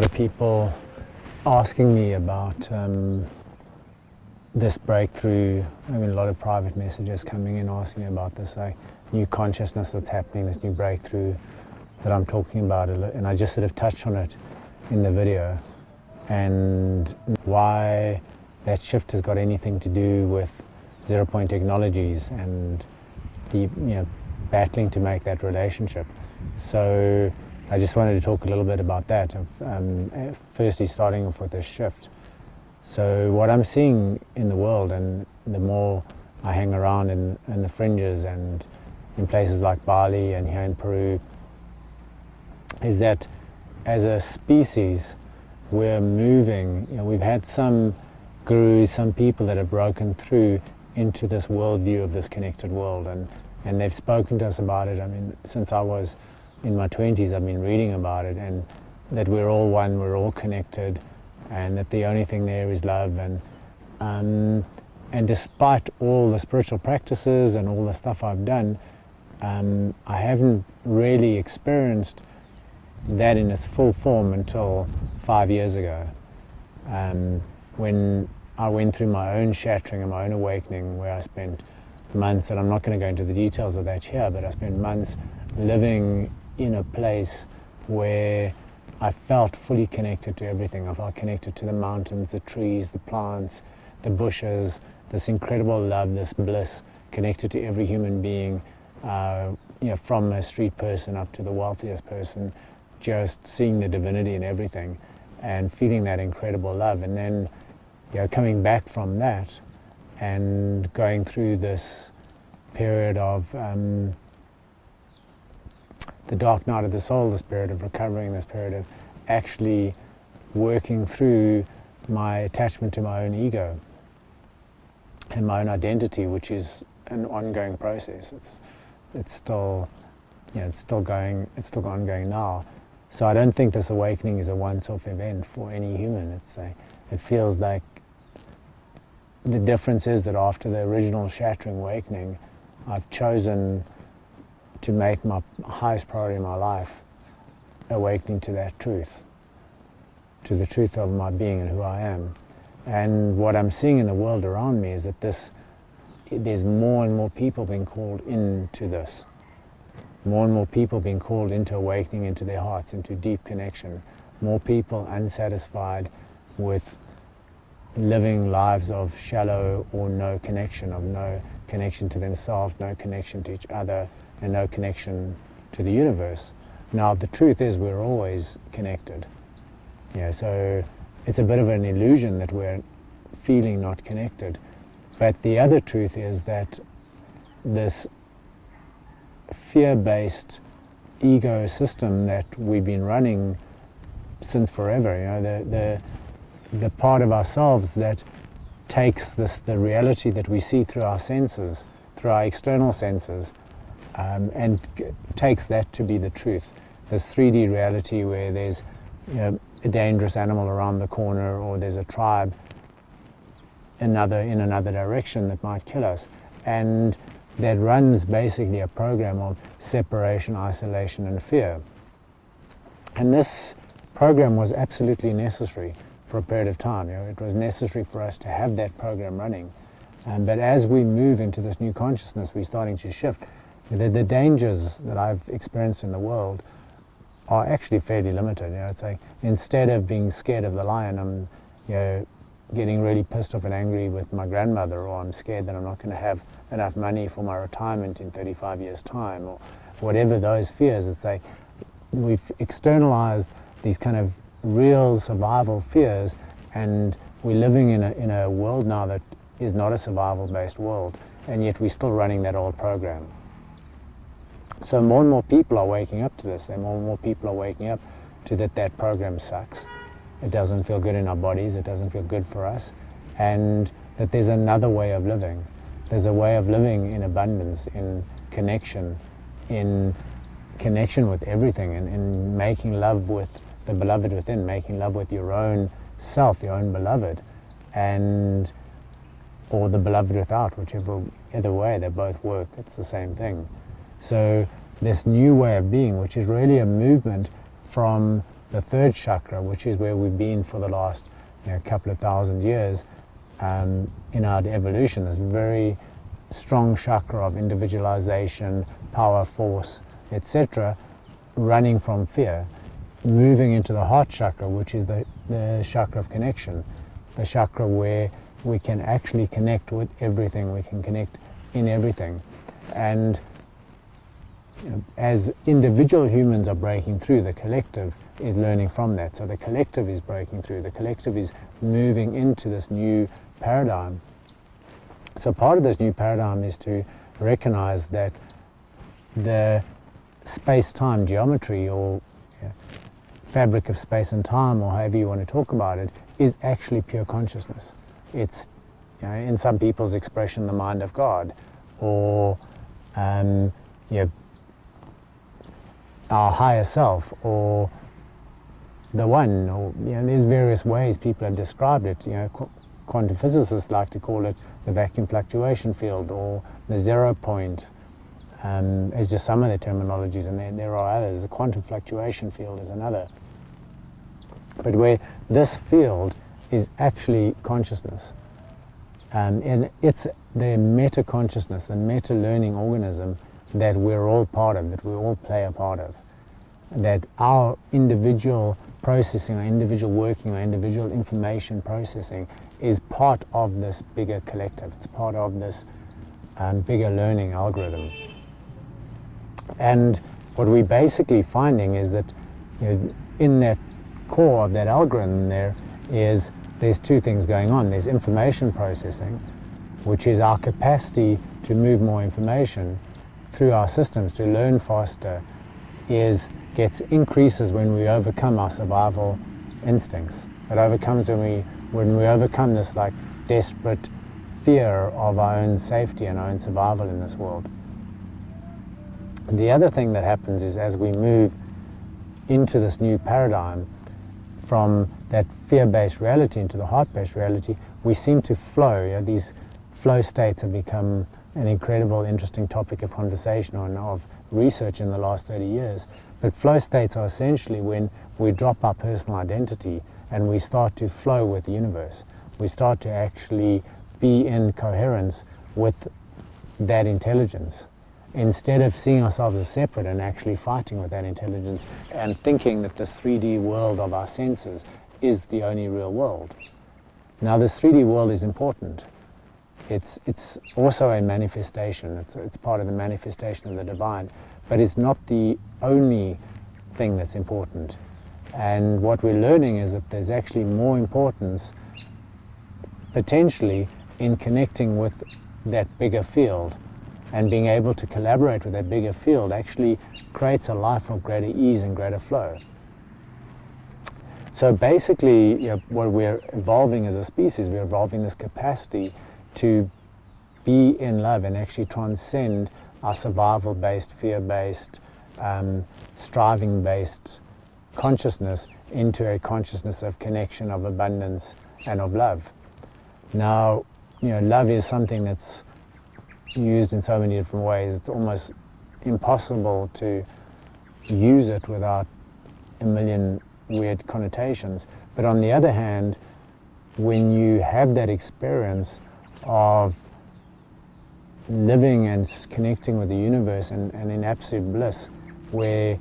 lot of people asking me about this breakthrough. I mean, a lot of private messages coming in asking me about this new consciousness that's happening, this new breakthrough that I'm talking about, and I just sort of touched on it in the video, and why that shift has got anything to do with zero-point technologies and the battling to make that relationship. So I just wanted to talk a little bit about that, firstly starting off with this shift. So what I'm seeing in the world, and the more I hang around in the fringes and in places like Bali and here in Peru, is that as a species we're moving. We've had some gurus, some people that have broken through into this worldview of this connected world, and they've spoken to us about it. I mean, since I was in my 20s, I've been reading about it, and that we're all one, we're all connected, and that the only thing there is love. And despite all the spiritual practices and all the stuff I've done, I haven't really experienced that in its full form until 5 years ago, when I went through my own shattering and my own awakening, where I spent months, and I'm not going to go into the details of that here, but I spent months living in a place where I felt fully connected to everything. I felt connected to the mountains, the trees, the plants, the bushes, this incredible love, this bliss, connected to every human being, from a street person up to the wealthiest person, just seeing the divinity in everything and feeling that incredible love. And then coming back from that and going through this period of the dark night of the soul, this period of recovering, this period of actually working through my attachment to my own ego and my own identity, which is an ongoing process. It's still ongoing now. So I don't think this awakening is a once-off event for any human. It feels like the difference is that after the original shattering awakening, I've chosen to make my highest priority in my life awakening to that truth, to the truth of my being and who I am. And what I'm seeing in the world around me is that there's more and more people being called into this. More and more people being called into awakening into their hearts, into deep connection. More people unsatisfied with living lives of shallow or no connection, of no connection to themselves, no connection to each other, and no connection to the universe. Now, the truth is we're always connected. So it's a bit of an illusion that we're feeling not connected. But the other truth is that this fear-based ego system that we've been running since forever, the part of ourselves that takes the reality that we see through our senses, through our external senses, and takes that to be the truth. This 3D reality where there's a dangerous animal around the corner, or there's a tribe in another direction that might kill us, and that runs basically a program of separation, isolation, and fear. And this program was absolutely necessary for a period of time. It was necessary for us to have that program running. But as we move into this new consciousness, we're starting to shift. The dangers that I've experienced in the world are actually fairly limited. It's like, instead of being scared of the lion, I'm getting really pissed off and angry with my grandmother, or I'm scared that I'm not going to have enough money for my retirement in 35 years' time, or whatever those fears. It's like we've externalized these kind of real survival fears, and we're living in a world now that is not a survival-based world, and yet we're still running that old program. So more and more people are waking up to this, and more and more people are waking up to that program sucks. It doesn't feel good in our bodies, it doesn't feel good for us, and that there's another way of living. There's a way of living in abundance, in connection with everything, and in making love with the beloved within, making love with your own self, your own beloved, or the beloved without, either way, they both work, it's the same thing. So this new way of being, which is really a movement from the third chakra, which is where we've been for the last couple of thousand years in our evolution, this very strong chakra of individualization, power, force, etc., running from fear, moving into the heart chakra, which is the chakra of connection, the chakra where we can actually connect with everything, we can connect in everything. And as individual humans are breaking through, the collective is learning from that. So the collective is breaking through, the collective is moving into this new paradigm. So part of this new paradigm is to recognize that the space-time geometry, or fabric of space and time, or however you want to talk about it, is actually pure consciousness. It's, in some people's expression, the mind of God, or our higher self, or the one, or there's various ways people have described it. Quantum physicists like to call it the vacuum fluctuation field, or the 0 point, as just some of the terminologies, and there are others. The quantum fluctuation field is another. But where this field is actually consciousness, and it's the meta-consciousness, the meta-learning organism that we're all part of, that we all play a part of, that our individual processing, our individual working, our individual information processing is part of this bigger collective. It's part of this bigger learning algorithm. And what we're basically finding is that in that core of that algorithm there's two things going on. There's information processing, which is our capacity to move more information through our systems, to learn faster, increases when we overcome our survival instincts. It overcomes when we overcome this desperate fear of our own safety and our own survival in this world. And the other thing that happens is, as we move into this new paradigm, from that fear-based reality into the heart-based reality, we seem to flow. These flow states have become an incredible, interesting topic of conversation and of research in the last 30 years. But flow states are essentially when we drop our personal identity and we start to flow with the universe. We start to actually be in coherence with that intelligence, instead of seeing ourselves as separate and actually fighting with that intelligence and thinking that this 3D world of our senses is the only real world. Now, this 3D world is important. It's also a manifestation. It's part of the manifestation of the divine, but it's not the only thing that's important. And what we're learning is that there's actually more importance, potentially, in connecting with that bigger field, and being able to collaborate with that bigger field actually creates a life of greater ease and greater flow. So basically, what we're evolving as a species, we're evolving this capacity to be in love and actually transcend our survival-based, fear-based, striving-based consciousness into a consciousness of connection, of abundance, and of love. Now, love is something that's used in so many different ways. It's almost impossible to use it without a million weird connotations. But on the other hand, when you have that experience of living and connecting with the universe and in absolute bliss, where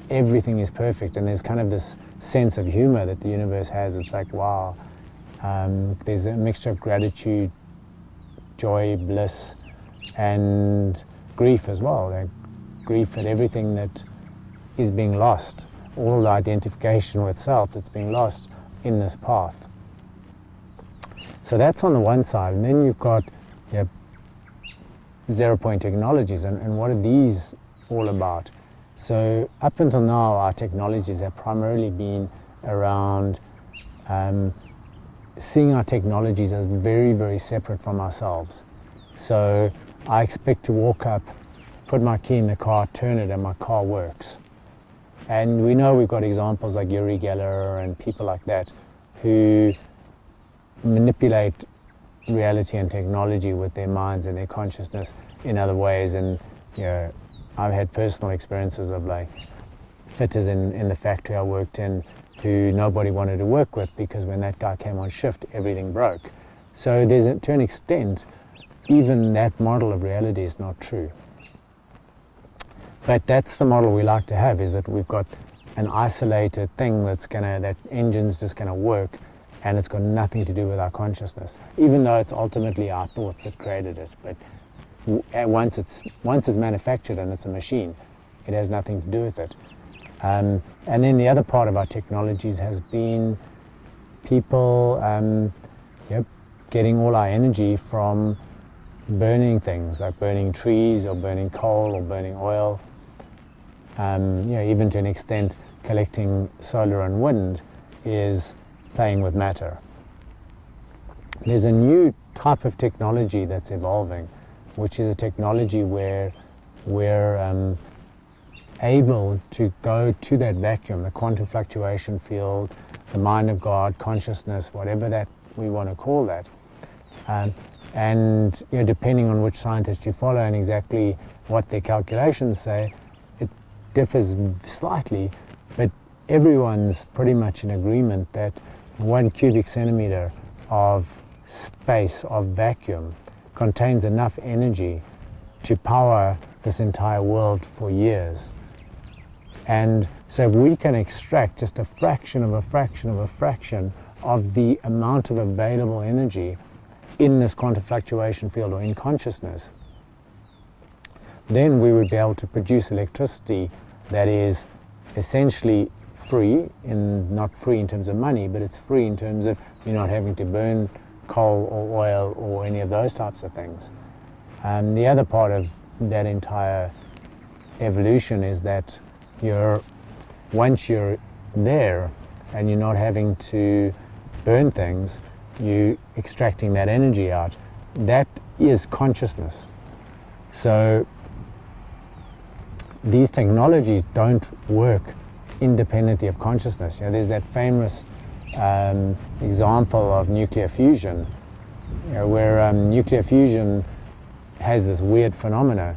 everything is perfect, and there's kind of this sense of humor that the universe has, it's like, wow, there's a mixture of gratitude, joy, bliss, and grief as well. Like grief at everything that is being lost, all the identification with self that's being lost in this path. So that's on the one side, and then you've got zero-point technologies, and what are these all about? So up until now, our technologies have primarily been around seeing our technologies as very, very separate from ourselves. So I expect to walk up, put my key in the car, turn it, and my car works. And we know we've got examples like Uri Geller and people like that who manipulate reality and technology with their minds and their consciousness in other ways. And I've had personal experiences of fitters in the factory I worked in who nobody wanted to work with because when that guy came on shift, everything broke. So to an extent, even that model of reality is not true. But that's the model we like to have, is that we've got an isolated thing that engine's just gonna work, and it's got nothing to do with our consciousness, even though it's ultimately our thoughts that created it. But once it's manufactured and it's a machine, it has nothing to do with it. And then the other part of our technologies has been people getting all our energy from burning things, like burning trees or burning coal or burning oil. Even to an extent, collecting solar and wind is playing with matter. There's a new type of technology that's evolving, which is a technology where we're able to go to that vacuum, the quantum fluctuation field, the mind of God, consciousness, whatever that we want to call that. And depending on which scientist you follow and exactly what their calculations say, it differs slightly, but everyone's pretty much in agreement that 1 cubic centimeter of space, of vacuum, contains enough energy to power this entire world for years. And so if we can extract just a fraction of a fraction of a fraction of the amount of available energy in this quantum fluctuation field or in consciousness, then we would be able to produce electricity that is essentially free, not free in terms of money, but it's free in terms of you're not having to burn coal or oil or any of those types of things. The other part of that entire evolution is that once you're there and you're not having to burn things, you extracting that energy out, that is consciousness. So these technologies don't work independently of consciousness. There's that famous example of nuclear fusion, where nuclear fusion has this weird phenomena,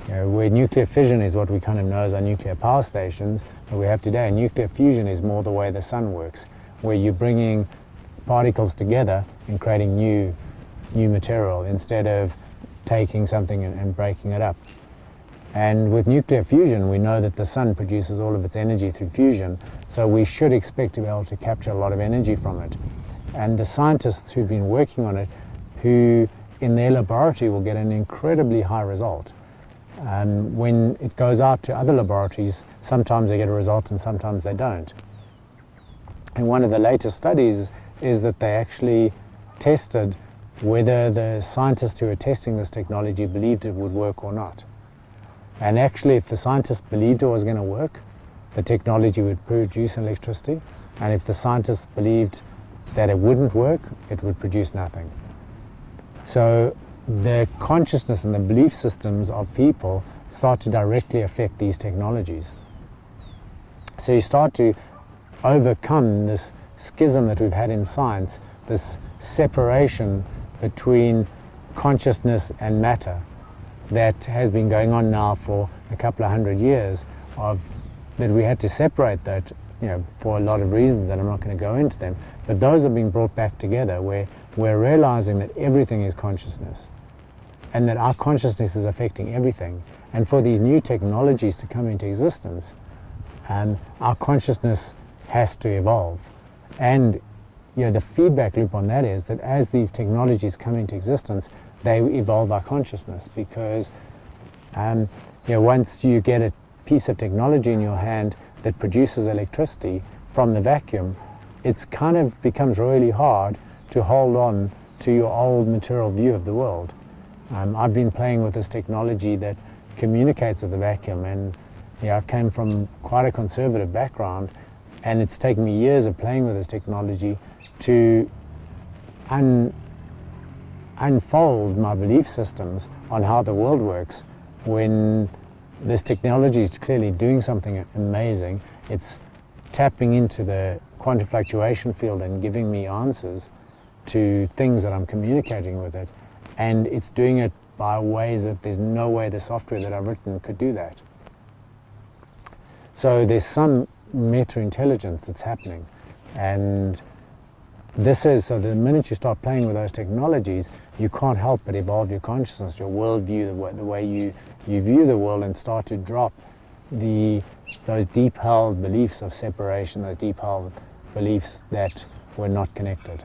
where nuclear fission is what we kind of know as our nuclear power stations that we have today. And nuclear fusion is more the way the sun works, where you're bringing particles together and creating new material instead of taking something and breaking it up. And with nuclear fusion, we know that the sun produces all of its energy through fusion, so we should expect to be able to capture a lot of energy from it. And the scientists who've been working on it, who in their laboratory will get an incredibly high result. When it goes out to other laboratories, sometimes they get a result and sometimes they don't. And one of the latest studies is that they actually tested whether the scientists who were testing this technology believed it would work or not. And actually, if the scientists believed it was going to work, the technology would produce electricity. And if the scientists believed that it wouldn't work, it would produce nothing. So the consciousness and the belief systems of people start to directly affect these technologies. So you start to overcome this schism that we've had in science, this separation between consciousness and matter that has been going on now for a couple of 100 years, that we had to separate that, for a lot of reasons, and I'm not going to go into them, but those are being brought back together, where we're realizing that everything is consciousness and that our consciousness is affecting everything. And for these new technologies to come into existence, our consciousness has to evolve. And the feedback loop on that is that as these technologies come into existence, they evolve our consciousness, because once you get a piece of technology in your hand that produces electricity from the vacuum, it's kind of becomes really hard to hold on to your old material view of the world. I've been playing with this technology that communicates with the vacuum, and I came from quite a conservative background, and it's taken me years of playing with this technology to unfold my belief systems on how the world works, when this technology is clearly doing something amazing. It's tapping into the quantum fluctuation field and giving me answers to things that I'm communicating with it, and it's doing it by ways that there's no way the software that I've written could do that. So there's some meta-intelligence that's happening. And this is, so the minute you start playing with those technologies, you can't help but evolve your consciousness, your worldview, the way you view the world, and start to drop those deep-held beliefs of separation, those deep-held beliefs that we're not connected.